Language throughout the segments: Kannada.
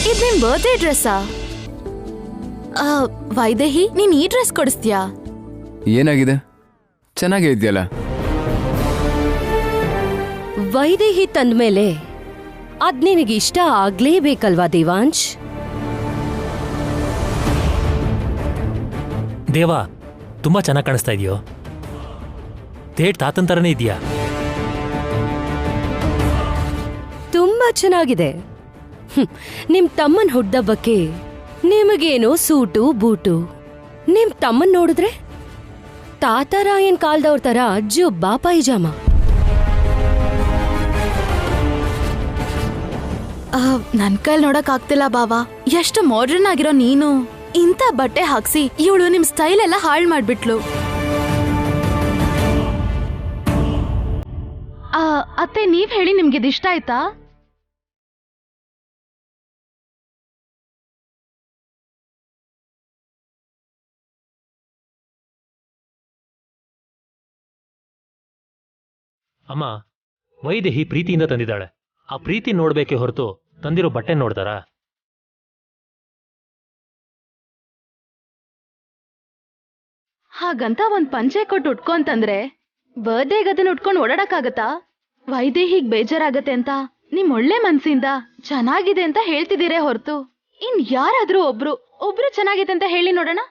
ಇದ್ ನಿನ್ ಬರ್ತ್ಡೇ ಡ್ರೆಸ್ಸಾ? ವೈದೇಹಿ, ನೀನ್ ಈ ಡ್ರೆಸ್ ಕೊಡಿಸ್ತೀಯಾ? ಏನಾಗಿದೆ? ಚೆನ್ನಾಗೇ ಇದೆಯಲ್ಲ. ವೈದೇಹಿ ತಂದ್ಮೇಲೆ ಅದ್ ನಿನಗೆ ಇಷ್ಟ ಆಗ್ಲೇಬೇಕಲ್ವಾ ದೇವಾಂಶ್? ದೇವಾ, ತುಂಬಾ ಚೆನ್ನಾಗಿ ಕಾಣಿಸ್ತಾ ಇದೆಯೋ. ಥೇಟ್ ತಾತನ್ ತರನೇ ಇದೆಯಾ? ತುಂಬಾ ಚೆನ್ನಾಗಿದೆ. ನಿಮ್ ತಮ್ಮನ್ ಹುಡ್ದಬ್ಬಕ್ಕೆ ನಿಮಗೇನೋ ಸೂಟು ಬೂಟು. ನಿಮ್ ತಮ್ಮನ್ ನೋಡಿದ್ರೆ ತಾತರಾಯನ್ ಕಾಲ್ದವ್ರ ತರ ಜುಬ್ಬಾ ಪೈಜಾಮ. ನನ್ ಕೈಲ್ ನೋಡಕ್ ಆಗ್ತಿಲ್ಲ ಬಾವಾ. ಎಷ್ಟು ಮಾಡ್ರನ್ ಆಗಿರೋ ನೀನು. ಇಂಥ ಬಟ್ಟೆ ಹಾಕ್ಸಿ ಇವಳು ನಿಮ್ ಸ್ಟೈಲ್ ಎಲ್ಲ ಹಾಳ್ ಮಾಡ್ಬಿಟ್ಲು. ಅತ್ತೆ, ನೀವ್ ಹೇಳಿ, ನಿಮ್ಗಿದ್ ಇಷ್ಟ ಆಯ್ತಾ? ಅಮ್ಮ, ವೈದೇಹಿ ಪ್ರೀತಿಯಿಂದ ತಂದಿದ್ದಾಳೆ. ಆ ಪ್ರೀತಿ ನೋಡ್ಬೇಕೆ ಹೊರತು ತಂದಿರೋ ಬಟ್ಟೆ ನೋಡ್ತಾರಾ? ಹಾಗಂತ ಒಂದ್ ಪಂಚೆ ಕೊಟ್ಟು ಉಟ್ಕೊಂತಂದ್ರೆ ಬರ್ಡೇಗ್ ಅದನ್ನ ಉಟ್ಕೊಂಡ್ ಓಡಾಡಕ್ಕಾಗತ್ತಾ? ವೈದೇಹಿಗ್ ಬೇಜಾರಾಗತ್ತೆ ಅಂತ ನಿಮ್ ಒಳ್ಳೆ ಮನ್ಸಿಂದ ಚೆನ್ನಾಗಿದೆ ಅಂತ ಹೇಳ್ತಿದ್ದೀರೇ ಹೊರತು ಇನ್ ಯಾರಾದ್ರೂ ಒಬ್ರು ಚೆನ್ನಾಗಿದೆ ಅಂತ ಹೇಳಿ ನೋಡೋಣ.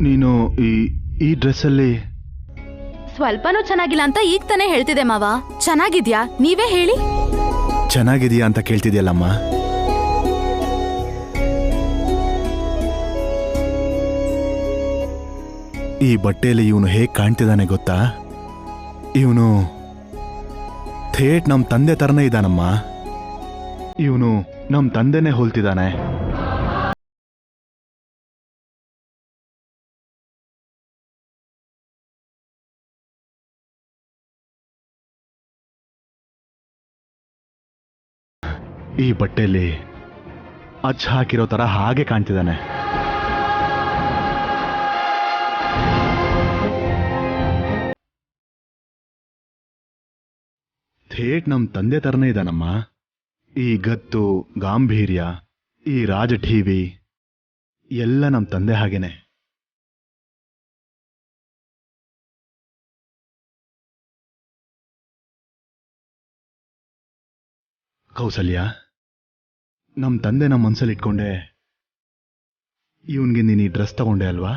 ನೀನು ಈ ಡ್ರೆಸ್ಸಲ್ಲಿ ಸ್ವಲ್ಪನೂ ಚೆನ್ನಾಗಿಲ್ಲ ಅಂತ ಈಗ ತಾನೇ ಹೇಳ್ತಿದೆ ಮಾವ. ಚೆನ್ನಾಗಿದ್ಯಾ? ನೀವೇ ಹೇಳಿ. ಚೆನ್ನಾಗಿದೆಯಾ ಅಂತ ಕೇಳ್ತಿದ್ಯಲ್ಲಮ್ಮ. ಈ ಬಟ್ಟೆಯಲ್ಲಿ ಇವನು ಹೇಗೆ ಕಾಣ್ತಿದ್ದಾನೆ ಗೊತ್ತಾ? ಇವನು ಥೇಟ್ ನಮ್ಮ ತಂದೆ ತರನೇ ಇದ್ದಾನಮ್ಮ. ಇವನು ನಮ್ಮ ತಂದೆನೇ ಹೋಲ್ತಿದ್ದಾನೆ. ಈ ಬಟ್ಟೆಯಲ್ಲಿ ಅಚ್ಚ ಹಾಕಿರೋ ತರ ಹಾಗೆ ಕಾಣ್ತಿದ್ದಾನೆ. ಥೇಟ್ ನಮ್ಮ ತಂದೆ ತರನೇ ಇದ್ದಾನಮ್ಮ. ಈ ಗತ್ತು, ಗಾಂಭೀರ್ಯ, ಈ ರಾಜ ಠೀವಿ ಎಲ್ಲ ನಮ್ಮ ತಂದೆ ಹಾಗೇನೆ. ಕೌಸಲ್ಯ, ನಮ್ಮ ತಂದೆ ನಮ್ಮ ಮನಸ್ಸಲ್ಲಿ ಇಟ್ಕೊಂಡೆ ಇವನ್ಗೆ ನೀನು ಈ ಡ್ರೆಸ್ ತಗೊಂಡೆ ಅಲ್ವಾ?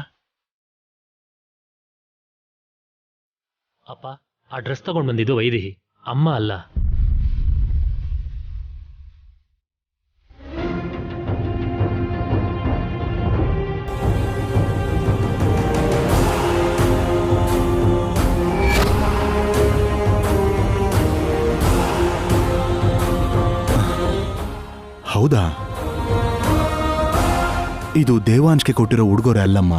ಅಪ್ಪ, ಆ ಡ್ರೆಸ್ ತಗೊಂಡು ಬಂದಿದ್ದು ವೈದೇಹಿ, ಅಮ್ಮ ಅಲ್ಲ. ಹೌದಾ? ಇದು ದೇವಾಂಶ್ಗೆ ಕೊಟ್ಟಿರೋ ಉಡುಗೊರೆ ಅಲ್ಲಮ್ಮ.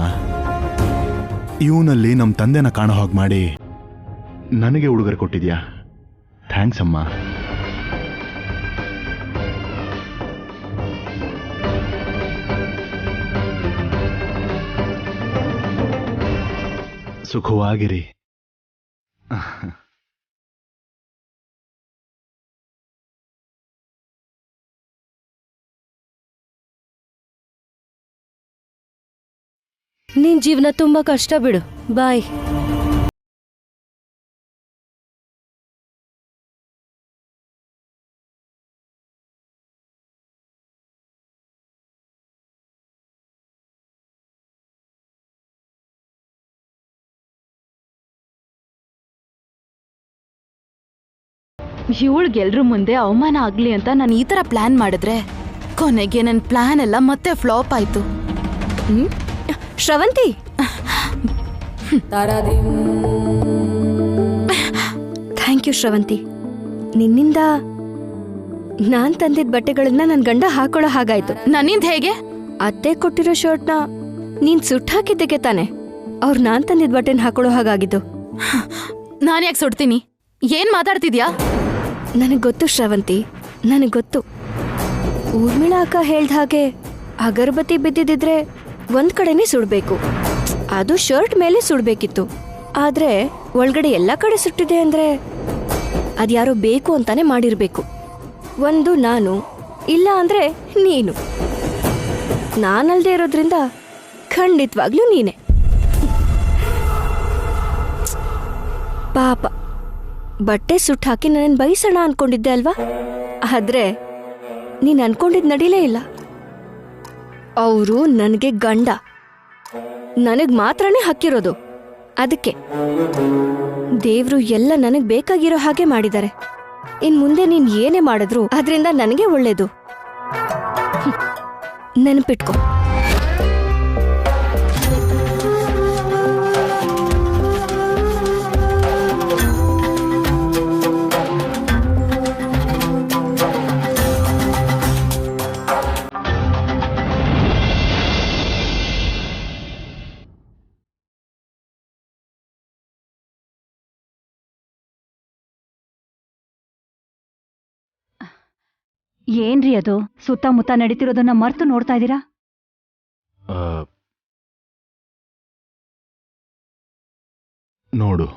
ಇವನಲ್ಲಿ ನಮ್ಮ ತಂದೆನ ಕಾಣೋ ಹಾಗೆ ಮಾಡಿ ನನಗೆ ಉಡುಗೊರೆ ಕೊಟ್ಟಿದ್ಯಾ. ಥ್ಯಾಂಕ್ಸ್ ಅಮ್ಮ. ಸುಖವಾಗಿರಿ. ನಿನ್ ಜೀವನ ತುಂಬಾ ಕಷ್ಟ ಬಿಡು. ಬಾಯ್. ಇವಳಿಗೆಲ್ರ ಮುಂದೆ ಅವಮಾನ ಆಗ್ಲಿ ಅಂತ ನಾನು ಈ ತರ ಪ್ಲಾನ್ ಮಾಡಿದ್ರೆ ಕೊನೆಗೆ ನನ್ನ ಪ್ಲಾನ್ ಎಲ್ಲ ಮತ್ತೆ ಫ್ಲಾಪ್ ಆಯ್ತು. Shravanti, thank you Shravanti. ನಿನ್ನಿಂದ ನಾನ್ ತಂದಿದ್ದ ಬಟ್ಟೆಗಳನ್ನ ನನ್ ಗಂಡ ಹಾಕೊಳ್ಳೋ ಹಾಗಾಯ್ತು. ನನ್ನಿಂದ ಹೇಗೆ? ಅತ್ತೆ ಕೊಟ್ಟಿರೋ ಶರ್ಟ್ನ ನೀನ್ ಸುಟ್ಟು ಹಾಕಿದ್ದಕ್ಕೆ ತಾನೆ ಅವ್ರು ನಾನ್ ತಂದಿದ್ದ ಬಟ್ಟೆನ ಹಾಕೊಳ್ಳೋ ಹಾಗಾಗಿದ್ದು. ನಾನು ಯಾಕೆ ಸುಡ್ತೀನಿ? ಏನ್ ಮಾತಾಡ್ತಿದ್ಯಾ? ನನಗ್ ಗೊತ್ತು ಶ್ರವಂತಿ, ನನಗ್ ಗೊತ್ತು. ಊರ್ಮಿಳಾ ಅಕ್ಕ ಹೇಳ್ದ ಹಾಗೆ ಅಗರಬತ್ತಿ ಬಿದ್ದಿದ್ರೆ ಒಂದ್ ಕಡೆನೇ ಸುಡ್ಬೇಕು. ಅದು ಶರ್ಟ್ ಮೇಲೆ ಸುಡ್ಬೇಕಿತ್ತು. ಆದ್ರೆ ಒಳಗಡೆ ಎಲ್ಲಾ ಕಡೆ ಸುಟ್ಟಿದೆ ಅಂದ್ರೆ ಅದ್ಯಾರೋ ಬೇಕು ಅಂತಾನೆ ಮಾಡಿರ್ಬೇಕು. ಒಂದು ನಾನು, ಇಲ್ಲ ಅಂದ್ರೆ ನೀನು. ನಾನಲ್ದೇ ಇರೋದ್ರಿಂದ ಖಂಡಿತವಾಗ್ಲೂ ನೀನೆ. ಪಾಪ, ಬಟ್ಟೆ ಸುಟ್ಟು ಹಾಕಿ ನನ್ನ ಬೈಸೋಣ ಅನ್ಕೊಂಡಿದ್ದೆ ಅಲ್ವಾ? ಆದ್ರೆ ನೀನ್ ಅನ್ಕೊಂಡಿದ್ ನಡೀಲೇ ಇಲ್ಲ. ಅವರು ನನಗೆ ಗಂಡ, ನನಗ್ ಮಾತ್ರನೇ ಹಕ್ಕಿರೋದು. ಅದಕ್ಕೆ ದೇವ್ರು ಎಲ್ಲ ನನಗ್ ಬೇಕಾಗಿರೋ ಹಾಗೆ ಮಾಡಿದ್ದಾರೆ. ಇನ್ ಮುಂದೆ ನೀನ್ ಏನೇ ಮಾಡಿದ್ರು ಅದ್ರಿಂದ ನನಗೆ ಒಳ್ಳೇದು. ನೆನಪಿಟ್ಕೊ. ಏನ್ರಿ ಅದು? ಸುತ್ತಮುತ್ತ ನಡೀತಿರೋದನ್ನ ಮರ್ತು ನೋಡ್ತಾ ಇದ್ದೀರಾ? ನೋಡು,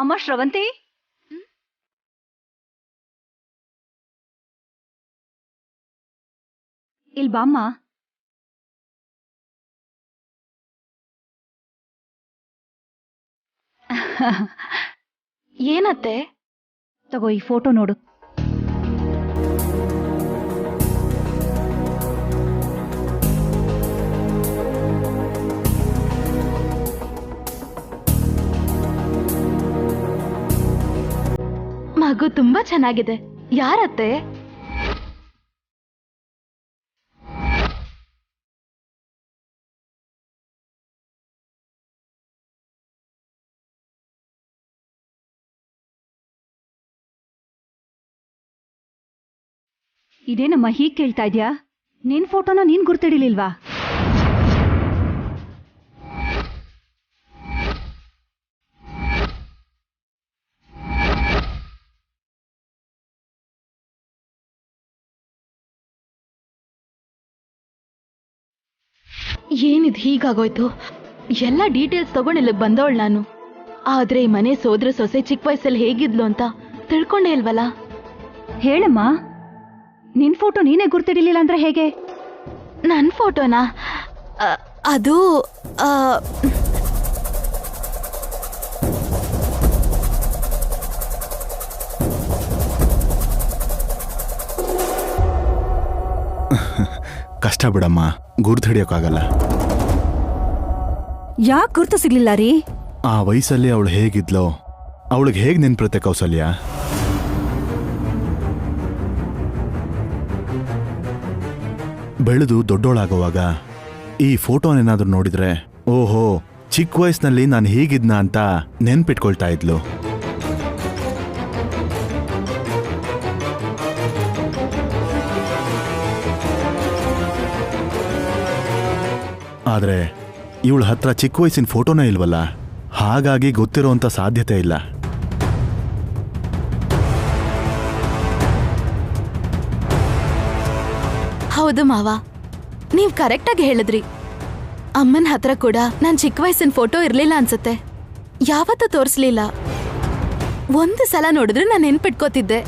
ಅಮ್ಮ ಶ್ರವಂತಿ, ಇಲ್ ಬಾಮ್ಮ. ಏನತ್ತೆ? ತಗೋ ಈ ಫೋಟೋ ನೋಡು. ಮಗು ತುಂಬಾ ಚೆನ್ನಾಗಿದೆ. ಯಾರತ್ತೆ? ಇದೇನಮ್ಮ ಹೀಗ್ ಕೇಳ್ತಾ ಇದ್ಯಾ? ನಿನ್ ಫೋಟೋನ ನೀನ್ ಗುರ್ತಿಡಿಲಿಲ್ವಾ? ಏನಿದ್ ಹೀಗಾಗೋಯ್ತು? ಎಲ್ಲ ಡೀಟೇಲ್ಸ್ ತಗೊಂಡು ಇಲ್ಲಿಗೆ ಬಂದವಳು ನಾನು. ಆದ್ರೆ ಈ ಮನೆ ಸೋದ್ರ ಸೊಸೆ ಚಿಕ್ಕ ವಯಸ್ಸಲ್ಲಿ ಹೇಗಿದ್ಲು ಅಂತ ತಿಳ್ಕೊಂಡೇ ಇಲ್ವಲ್ಲ. ಹೇಳಮ್ಮ, ನಿನ್ ಫೋಟೋ ನೀನೇ ಗುರ್ತಿಡಿಲಿಲ್ಲ ಅಂದ್ರೆ ಹೇಗೆ? ನನ್ ಫೋಟೋನಾ? ಅದು ಕಷ್ಟ ಬಿಡಮ್ಮ, ಗುರ್ತು ಹಿಡಿಯೋಕ್ಕಾಗಲ್ಲ. ಯಾಕೆ ಗುರ್ತು ಸಿಗ್ಲಿಲ್ಲ ರೀ? ಆ ವಯಸ್ಸಲ್ಲಿ ಅವಳು ಹೇಗಿದ್ಲೋ ಅವಳಿಗೆ ಹೇಗೆ ನೆನ್ಪಿರುತ್ತೆ ಕೌಸಲ್ಯ? ಬೆಳೆದು ದೊಡ್ಡೋಳಾಗುವಾಗ ಈ ಫೋಟೋನೇನಾದ್ರೂ ನೋಡಿದ್ರೆ ಓಹೋ ಚಿಕ್ಕ ವಯಸ್ಸಿನಲ್ಲಿ ನಾನು ಹೀಗಿದ್ನ ಅಂತ ನೆನ್ಪಿಟ್ಕೊಳ್ತಾ ಇದ್ಲು. ಆದ್ರೆ ಇವಳ ಹತ್ರ ಚಿಕ್ಕ ವಯಸ್ಸಿನ ಫೋಟೋನೇ ಇಲ್ವಲ್ಲ, ಹಾಗಾಗಿ ಗೊತ್ತಿರೋಂಥ ಸಾಧ್ಯತೆ ಇಲ್ಲ. ಹೌದು ಮಾವ, ನೀವ್ ಕರೆಕ್ಟಾಗಿ ಹೇಳಿದ್ರಿ. ಅಮ್ಮನ ಹತ್ರ ಕೂಡ ನಾನ್ ಚಿಕ್ಕ ವಯಸ್ಸಿನ ಫೋಟೋ ಇರ್ಲಿಲ್ಲ ಅನ್ಸುತ್ತೆ. ಯಾವತ್ತೂ ತೋರಿಸ್ಲಿಲ್ಲ. ಒಂದು ಸಲ ನೋಡಿದ್ರೆ ನಾನು ನೆನ್ಪಿಟ್ಕೋತಿದ್ದೆ.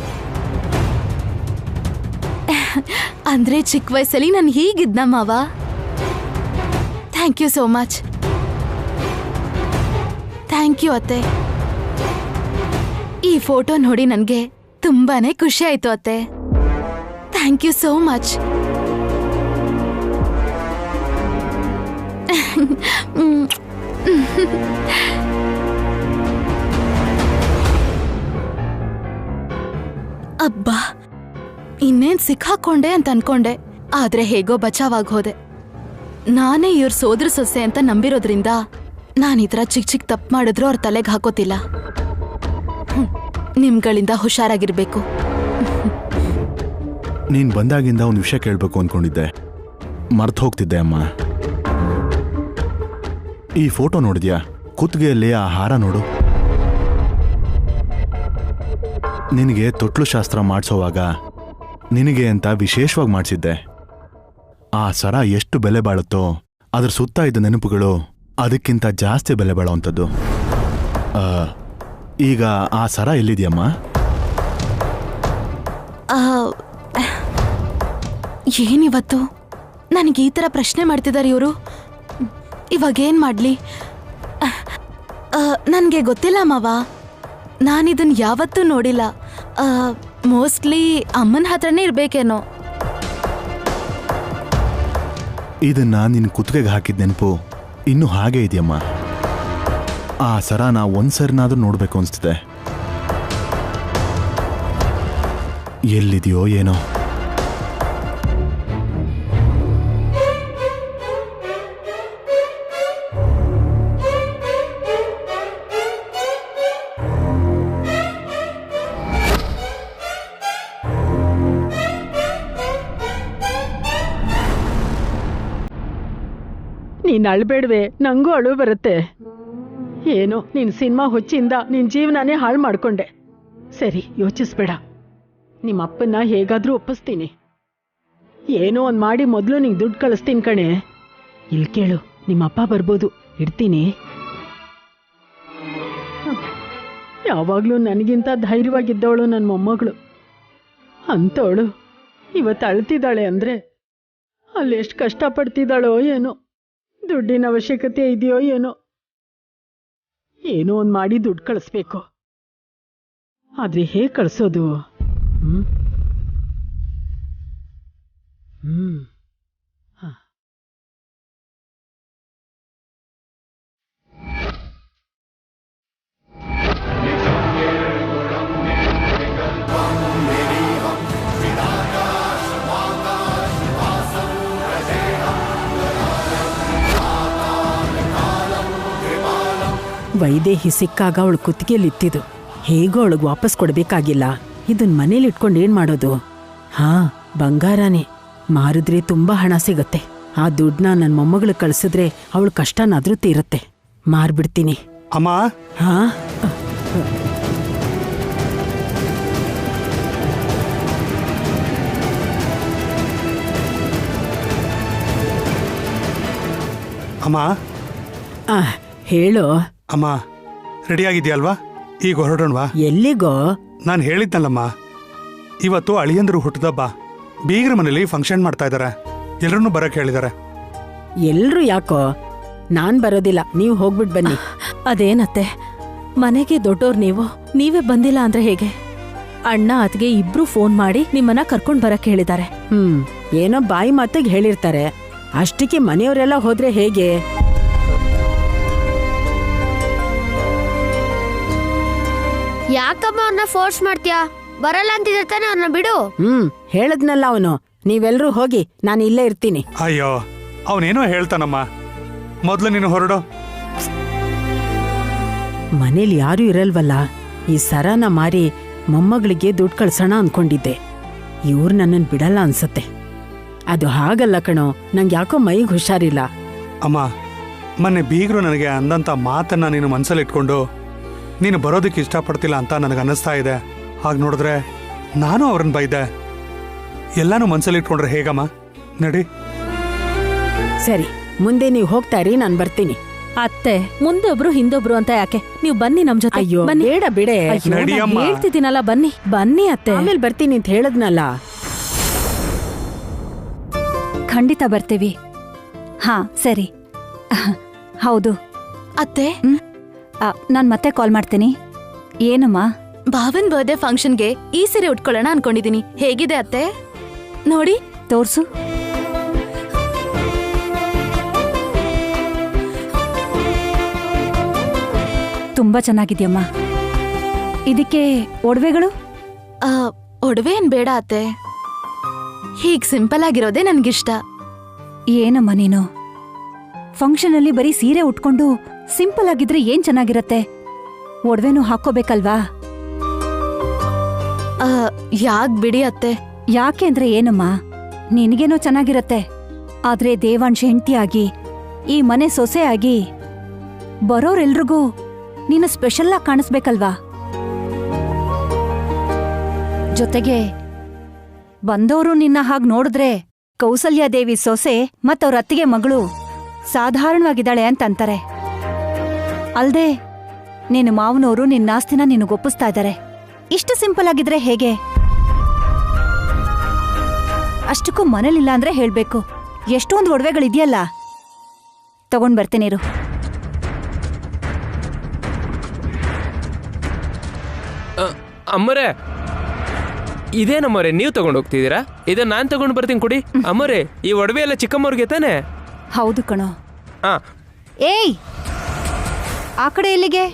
ಅಂದ್ರೆ ಚಿಕ್ಕ ವಯಸ್ಸಲ್ಲಿ ನಾನು ಹೀಗಿದ್ನ ಮಾವ. Thank you so much. Thank you ಅತ್ತೆ. ಈ ಫೋಟೋ ನೋಡಿ ನನಗೆ ತುಂಬಾನೇ ಖುಷಿ ಆಯ್ತು ಅತ್ತೆ. Thank you so much. ಅಬ್ಬಾ, ಇನ್ನೇನ್ ಸಿಕ್ಕಾಕೊಂಡೆ ಅಂತ ಅನ್ಕೊಂಡೆ. ಆದ್ರೆ ಹೇಗೋ ಬಚಾವಾಗ್ ಹೋದೆ. ನಾನೇ ಇವ್ರ ಸೋದ್ರ ಸೊಸೆ ಅಂತ ನಂಬಿರೋದ್ರಿಂದ ನಾನು ಈ ಥರ ಚಿಕ್ಕ ಚಿಕ್ಕ ತಪ್ಪು ಮಾಡಿದ್ರು ಅವ್ರ ತಲೆಗೆ ಹಾಕೋತಿಲ್ಲ. ನಿಮ್ಗಳಿಂದ ಹುಷಾರಾಗಿರ್ಬೇಕು. ನೀನ್ ಬಂದಾಗಿಂದ ಒಂದು ವಿಷಯ ಕೇಳಬೇಕು ಅಂದ್ಕೊಂಡಿದ್ದೆ, ಮರ್ತು ಹೋಗ್ತಿದ್ದೆ ಅಮ್ಮ. ಈ ಫೋಟೋ ನೋಡಿದ್ಯಾ? ಕುತ್ತಿಗೆಯಲ್ಲಿ ಆ ಹಾರ ನೋಡು. ನಿನಗೆ ತೊಟ್ಲು ಶಾಸ್ತ್ರ ಮಾಡಿಸೋವಾಗ ನಿನಗೆ ಅಂತ ವಿಶೇಷವಾಗಿ ಮಾಡಿಸಿದ್ದೆ. ಆ ಸರ ಎಷ್ಟು ಬೆಲೆ ಬಾಳುತ್ತೋ ಅದ್ರ ಸುತ್ತ ಇದ್ದ ನೆನಪುಗಳು ಅದಕ್ಕಿಂತ ಜಾಸ್ತಿ ಬೆಲೆ ಬಾಳೋವಂಥದ್ದು. ಈಗ ಆ ಸರ ಎಲ್ಲಿದೆಯಮ್ಮ? ಏನಿವತ್ತು ನನಗೆ ಈ ಥರ ಪ್ರಶ್ನೆ ಮಾಡ್ತಿದ್ದಾರೆ ಇವರು. ಇವಾಗೇನ್ ಮಾಡ್ಲಿ? ನನಗೆ ಗೊತ್ತಿಲ್ಲ ಮಾವ. ನಾನಿದನ್ ಯಾವತ್ತೂ ನೋಡಿಲ್ಲ. ಮೋಸ್ಟ್ಲಿ ಅಮ್ಮನ ಹತ್ರನೇ ಇರ್ಬೇಕೇನೋ. ಇದನ್ನ ನಿನ್ನ ಕುತ್ತಿಗೆಗೆ ಹಾಕಿದ ನೆನಪು ಇನ್ನೂ ಹಾಗೆ ಇದೆಯಮ್ಮ. ಆ ಸರನ ಒಂದ್ಸರಿನಾದ್ರೂ ನೋಡ್ಬೇಕು ಅನ್ಸ್ತಿದೆ. ಎಲ್ಲಿದೆಯೋ ಏನೋ. ನೀನ್ ಅಳ್ಬೇಡ್ವೆ, ನಂಗೂ ಅಳು ಬರುತ್ತೆ. ಏನೋ ನೀನ್ ಸಿನಿಮಾ ಹುಚ್ಚಿಂದ ನಿನ್ ಜೀವನನೇ ಹಾಳು ಮಾಡ್ಕೊಂಡೆ. ಸರಿ, ಯೋಚಿಸ್ಬೇಡ. ನಿಮ್ಮ ಅಪ್ಪನ್ನ ಹೇಗಾದ್ರೂ ಒಪ್ಪಿಸ್ತೀನಿ. ಏನೋ ಒಂದ್ ಮಾಡಿ ಮೊದಲು ನಿಂಗೆ ದುಡ್ಡು ಕಳಿಸ್ತೀನಿ ಕಣೆ. ಇಲ್ಲಿ ಕೇಳು, ನಿಮ್ಮಪ್ಪ ಬರ್ಬೋದು. ಇಡ್ತೀನಿ. ಯಾವಾಗ್ಲೂ ನನಗಿಂತ ಧೈರ್ಯವಾಗಿದ್ದವಳು ನನ್ನ ಮೊಮ್ಮಗಳು. ಅಂತವಳು ಇವತ್ತು ಅಳ್ತಿದ್ದಾಳೆ ಅಂದ್ರೆ ಅಲ್ಲಿ ಎಷ್ಟು ಕಷ್ಟಪಡ್ತಿದ್ದಾಳೋ ಏನೋ. ದುಡ್ಡಿನ ಅವಶ್ಯಕತೆ ಇದೆಯೋ ಏನೋ. ಏನೋ ಒಂದು ಮಾಡಿ ದುಡ್ಡು ಕಳಿಸ್ಬೇಕು. ಆದ್ರೆ ಹೇಗೆ ಕಳಿಸೋದು? ವೈದೇಹಿ ಸಿಕ್ಕಾಗ ಅವಳು ಕುತ್ತಿಗೆಯಲ್ಲಿತ್ತಿದ್ದು. ಹೇಗೋ ಅವಳಿಗೆ ವಾಪಸ್ ಕೊಡ್ಬೇಕಾಗಿಲ್ಲ. ಇದನ್ ಮನೇಲಿ ಇಟ್ಕೊಂಡು ಏನ್ ಮಾಡೋದು? ಹಾ, ಬಂಗಾರನೇ ಮಾರಿದ್ರೆ ತುಂಬಾ ಹಣ ಸಿಗತ್ತೆ. ಆ ದುಡ್ಡನ್ನ ನನ್ನ ಮೊಮ್ಮಗಳಿಗೆ ಕಳ್ಸಿದ್ರೆ ಅವಳ ಕಷ್ಟನಾದ್ರೂ ತೀರತ್ತೆ. ಮಾರ್ಬಿಡ್ತೀನಿ. ಅಮ್ಮ. ಹಾ, ಅಮ್ಮ. ಹೇಳು. ಅಮ್ಮ, ರೆಡಿ ಆಗಿದ್ಯಲ್ವಾ? ಈಗ ಹೊರಡೋಣವಾ? ಎಲ್ಲಿಗೋ? ನಾನು ಹೇಳಿದ್ನಲ್ಲಮ್ಮ, ಇವತ್ತು ಅಳಿಯಂದ್ರು ಹುಟ್ಟದಬ್ಬ. ಬೀಗರ ಮನೇಲಿ ಫಂಕ್ಷನ್ ಮಾಡ್ತಾ ಇದ್ದಾರೆ. ಎಲ್ಲರನ್ನೂ ಬರಕ್ಕೆ ಹೇಳಿದ್ದಾರೆ. ಎಲ್ರು ಯಾಕೋ? ನಾನ್ ಬರೋದಿಲ್ಲ, ನೀವು ಹೋಗ್ಬಿಟ್ ಬನ್ನಿ. ಅದೇನತ್ತೆ, ಮನೆಗೆ ದೊಡ್ಡೋರ್ ನೀವು, ನೀವೇ ಬಂದಿಲ್ಲ ಅಂದ್ರೆ ಹೇಗೆ? ಅಣ್ಣ ಅತ್ಗೆ ಇಬ್ರು ಫೋನ್ ಮಾಡಿ ನಿಮ್ಮನ್ನ ಕರ್ಕೊಂಡ್ ಬರಕ್ ಹೇಳಿದ್ದಾರೆ. ಏನೋ ಬಾಯಿ ಮಾತಿಗೆ ಹೇಳಿರ್ತಾರೆ. ಅಷ್ಟಕ್ಕೆ ಮನೆಯವರೆಲ್ಲ ಹೋದ್ರೆ ಹೇಗೆ? ಯಾಕಮ್ಮ ಅವ್ರನ್ನ ಫೋರ್ಸ್ ಮಾಡ್ತೀಯಾ? ಬರಲ್ಲ ಅಂತಿದ್ರೆ ತಾನೆ ಅವ್ರನ್ನ ಬಿಡು. ಹೇಳದ್ನಲ್ಲ ಅವನು. ನೀವೆಲ್ಲರೂ ಹೋಗಿ, ನಾನು ಇಲ್ಲೇ ಇರ್ತೀನಿ. ಅಯ್ಯೋ, ಅವನೇನೋ ಹೇಳ್ತಾನಮ್ಮ. ಮೊದ್ಲು ನೀನು ಹೊರಡು. ಮನೇಲಿ ಯಾರೂ ಇರಲ್ವಲ್ಲ. ಈ ಸರಾನ ಮಾರಿ ಮೊಮ್ಮಗಳಿಗೆ ದುಡ್ಡು ಕಳ್ಸೋಣ ಅನ್ಕೊಂಡಿದ್ದೆ. ಇವ್ರು ನನ್ನನ್ನು ಬಿಡಲ್ಲ ಅನ್ಸತ್ತೆ. ಅದು ಹಾಗಲ್ಲ ಕಣೋ, ನಂಗೆ ಯಾಕೋ ಮೈಗೆ ಹುಷಾರಿಲ್ಲ. ಅಮ್ಮ, ಮೊನ್ನೆ ಬೀಗರು ನನಗೆ ಅಂದಂಥ ಮಾತನ್ನ ನೀನು ಮನಸ್ಸಲ್ಲಿ ಇಟ್ಕೊಂಡು ನೀನು ಬರೋದಕ್ಕೆ ಇಷ್ಟಪಡ್ತಿಲ್ಲ ಅಂತ ನನಗೆ ಅನ್ನಿಸ್ತಾ ಇದೆ. ಹಾಗೆ ನೋಡಿದ್ರೆ ನಾನು ಅವ್ರನ್ನ ಬೈದೆ. ಎಲ್ಲಾನು ಮನಸ್ಸಲ್ಲಿ ಇಟ್ಕೊಂಡ್ರೆ ಹೇಗಮ್ಮ? ನಡಿ. ಸರಿ, ಮುಂದೆ ನೀವು ಹೋಗ್ತಾ ಇರಿ, ನಾನು ಬರ್ತೀನಿ. ಅತ್ತೆ, ಮುಂದೊಬ್ರು ಹಿಂದೊಬ್ರು ಅಂತ ಯಾಕೆ? ನೀವು ಬನ್ನಿ ನಮ್ ಜೊತೆ. ಅಯ್ಯೋ, ಬನ್ನಿ. ಬೇಡ ಬಿಡೆ. ಅಯ್ಯೋ, ನಾನ್ ನಡಿಯಮ್ಮ. ಹೇಳ್ತಿದ್ದೀನಲ್ಲ, ಬನ್ನಿ ಬನ್ನಿ ಅತ್ತೆ. ಆಮೇಲೆ ಬರ್ತೀನಿ ಅಂತ ಹೇಳದ್ನಲ್ಲ. ಖಂಡಿತ ಬರ್ತೀವಿ. ಹಾ ಸರಿ. ಹೌದು ಅತ್ತೆ, ನಾನ್ ಮತ್ತೆ ಕಾಲ್ ಮಾಡ್ತೀನಿ. ಏನಮ್ಮ? ಭಾವನ್ ಬರ್ಡೇ ಫಂಕ್ಷನ್ಗೆ ಈ ಸೀರೆ ಉಟ್ಕೊಳ್ಳೋಣ ಅನ್ಕೊಂಡಿದೀನಿ. ಹೇಗಿದೆ ಅತ್ತೆ? ನೋಡಿ. ತೋರ್ಸು. ತುಂಬಾ ಚೆನ್ನಾಗಿದ್ಯಮ್ಮ. ಇದಕ್ಕೆ ಒಡವೆಗಳು? ಒಡವೆ ಏನ್ ಬೇಡ ಅತ್ತೆ, ಹೀಗ್ ಸಿಂಪಲ್ ಆಗಿರೋದೇ ನನ್ಗಿಷ್ಟ. ಏನಮ್ಮ ನೀನು? ಫಂಕ್ಷನ್ ಅಲ್ಲಿ ಬರೀ ಸೀರೆ ಉಟ್ಕೊಂಡು ಸಿಂಪಲ್ ಆಗಿದ್ರೆ ಏನ್ ಚೆನ್ನಾಗಿರತ್ತೆ? ಒಡವೆನೂ ಹಾಕೋಬೇಕಲ್ವಾ? ಯಾಕ್ ಬಿಡಿ ಅತ್ತೆ. ಯಾಕೆ ಅಂದ್ರೆ ಏನಮ್ಮ, ನಿನಗೇನೋ ಚೆನ್ನಾಗಿರತ್ತೆ. ಆದ್ರೆ ದೇವಾಂಶ ಹೆಂಡ್ತಿಯಾಗಿ, ಈ ಮನೆ ಸೊಸೆಯಾಗಿ ಬರೋರೆಲ್ರಿಗೂ ನೀನು ಸ್ಪೆಷಲ್ ಆಗಿ ಕಾಣಿಸ್ಬೇಕಲ್ವಾ? ಜೊತೆಗೆ ಬಂದವರು ನಿನ್ನ ಹಾಗ್ ನೋಡಿದ್ರೆ ಕೌಸಲ್ಯಾದೇವಿ ಸೊಸೆ ಮತ್ತವ್ರ ಅತ್ತಿಗೆ ಮಗಳು ಸಾಧಾರಣವಾಗಿದ್ದಾಳೆ ಅಂತ ಅಂತಾರೆ. ಅಲ್ದೆ ನಿನ್ನ ಮಾವನವರು ನಿನ್ನ ಆಸ್ತಿನ ನಿನಗೊಪ್ಪಿಸ್ತಾ ಇದ್ದಾರೆ. ಇಷ್ಟು ಸಿಂಪಲ್ ಆಗಿದ್ರೆ ಹೇಗೆ? ಅಷ್ಟಕ್ಕೂ ಮನೇಲಿಲ್ಲ ಅಂದ್ರೆ ಹೇಳ್ಬೇಕು. ಎಷ್ಟೊಂದು ಒಡವೆಗಳಿದೆಯಲ್ಲ, ತಗೊಂಡ್ ಬರ್ತೀನಿರು. ಅಮ್ಮರೇ, ಇದೇನಮ್ಮರೇ ನೀವು ತಗೊಂಡು ಹೋಗ್ತಿದ್ದೀರಾ? ಇದನ್ನ ನಾನು ತಗೊಂಡು ಬರ್ತೀನಿ ಕೊಡಿ. ಅಮ್ಮರೇ, ಈ ಒಡವೆ ಎಲ್ಲ ಚಿಕ್ಕಮ್ಮವ್ರಿಗೆ ತಾನೆ? ಹೌದು ಕಣೋ. ಹಾ. ಏಯ್, ಆ ಕಡೆ ಎಲ್ಲಿಗೆ?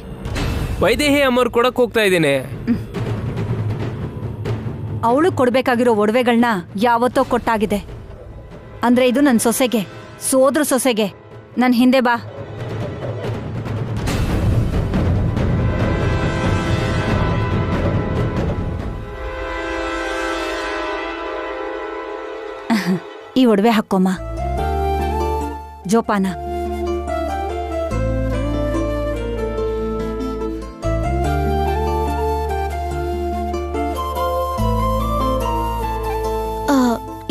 ವೈದೇಹಿ ಅಮ್ಮವ್ರು ಕೊಡಕ್ ಹೋಗ್ತಾ ಇದ್ದೀನಿ. ಅವಳು ಕೊಡ್ಬೇಕಾಗಿರೋ ಒಡವೆಗಳನ್ನ ಯಾವತ್ತೋ ಕೊಟ್ಟಾಗಿದೆ. ಅಂದ್ರೆ ಇದು ನನ್ನ ಸೊಸೆಗೆ, ಸೋದ್ರ ಸೊಸೆಗೆ. ನನ್ ಹಿಂದೆ ಬಾ. ಈ ಒಡವೆ ಹಾಕೋಮ್ಮ. ಜೋಪಾನ.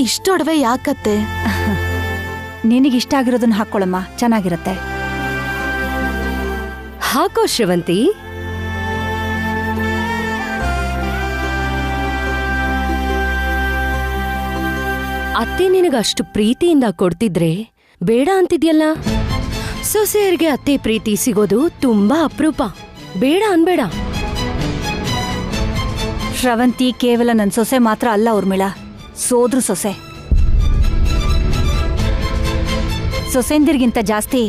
ಇಷ್ಟೊಡವೆ ಯಾಕತ್ತೆ? ನಿನಗಿಷ್ಟ ಆಗಿರೋದನ್ನ ಹಾಕೊಳ್ಳಮ್ಮ, ಚೆನ್ನಾಗಿರತ್ತೆ. ಹಾಕೋ ಶ್ರವಂತಿ. ಅತ್ತೆ ನಿನಗಷ್ಟು ಪ್ರೀತಿಯಿಂದ ಕೊಡ್ತಿದ್ರೆ ಬೇಡ ಅಂತಿದ್ಯಲ್ಲ. ಸೊಸೆಯರಿಗೆ ಅತ್ತೆ ಪ್ರೀತಿ ಸಿಗೋದು ತುಂಬಾ ಅಪರೂಪ. ಬೇಡ ಅನ್ಬೇಡ. ಶ್ರವಂತಿ ಕೇವಲ ನನ್ ಸೊಸೆ ಮಾತ್ರ ಅಲ್ಲ ಊರ್ಮಿಳಾ, ಸೋದ್ರ ಸೊಸೆ. ಸೊಸೆಂದಿರ್ಗಿಂತ ಜಾಸ್ತಿ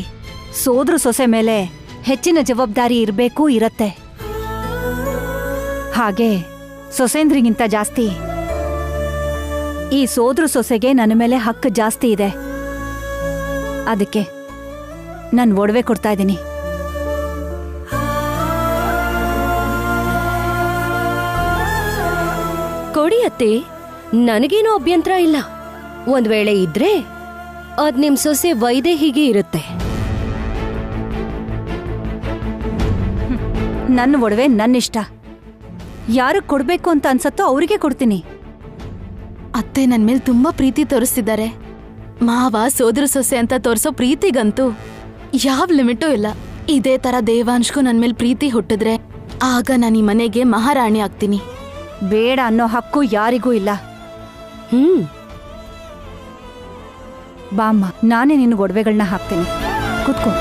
ಸೋದ್ರ ಸೊಸೆ ಮೇಲೆ ಹೆಚ್ಚಿನ ಜವಾಬ್ದಾರಿ ಇರಬೇಕು, ಇರತ್ತೆ. ಹಾಗೆ ಸೊಸೆಂದ್ರಿಗಿಂತ ಜಾಸ್ತಿ ಈ ಸೋದ್ರ ಸೊಸೆಗೆ ನನ್ನ ಮೇಲೆ ಹಕ್ಕು ಜಾಸ್ತಿ ಇದೆ. ಅದಕ್ಕೆ ನಾನು ಒಡವೆ ಕೊಡ್ತಾ ಇದ್ದೀನಿ. ಕೊಡಿ ಅತ್ತೆ, ನನಗೇನೂ ಅಭ್ಯಂತರ ಇಲ್ಲ. ಒಂದ್ ವೇಳೆ ಇದ್ರೆ ಅದ್ ನಿಮ್ ಸೊಸೆ ವೈದೇಹಿಗೆ ಇರುತ್ತೆ. ನನ್ನ ಒಡವೆ ನನ್ನಿಷ್ಟ. ಯಾರು ಕೊಡ್ಬೇಕು ಅಂತ ಅನ್ಸತ್ತೋ ಅವರಿಗೆ ಕೊಡ್ತೀನಿ. ಅತ್ತೆ ನನ್ ಮೇಲೆ ತುಂಬಾ ಪ್ರೀತಿ ತೋರಿಸ್ತಿದ್ದಾರೆ. ಮಾವ ಸೋದರ ಸೊಸೆ ಅಂತ ತೋರಿಸೋ ಪ್ರೀತಿಗಂತೂ ಯಾವ ಲಿಮಿಟೂ ಇಲ್ಲ. ಇದೇ ತರ ದೇವಾಂಶ್ಗೂ ನನ್ ಮೇಲೆ ಪ್ರೀತಿ ಹುಟ್ಟಿದ್ರೆ ಆಗ ನಾನು ಈ ಮನೆಗೆ ಮಹಾರಾಣಿ ಆಗ್ತೀನಿ. ಬೇಡ ಅನ್ನೋ ಹಕ್ಕು ಯಾರಿಗೂ ಇಲ್ಲ. ಬಾಮ್ಮ, ನಾನೇ ನಿನ್ನ ಒಡವೆಗಳನ್ನ ಹಾಕ್ತೀನಿ. ಕೂತ್ಕೋ.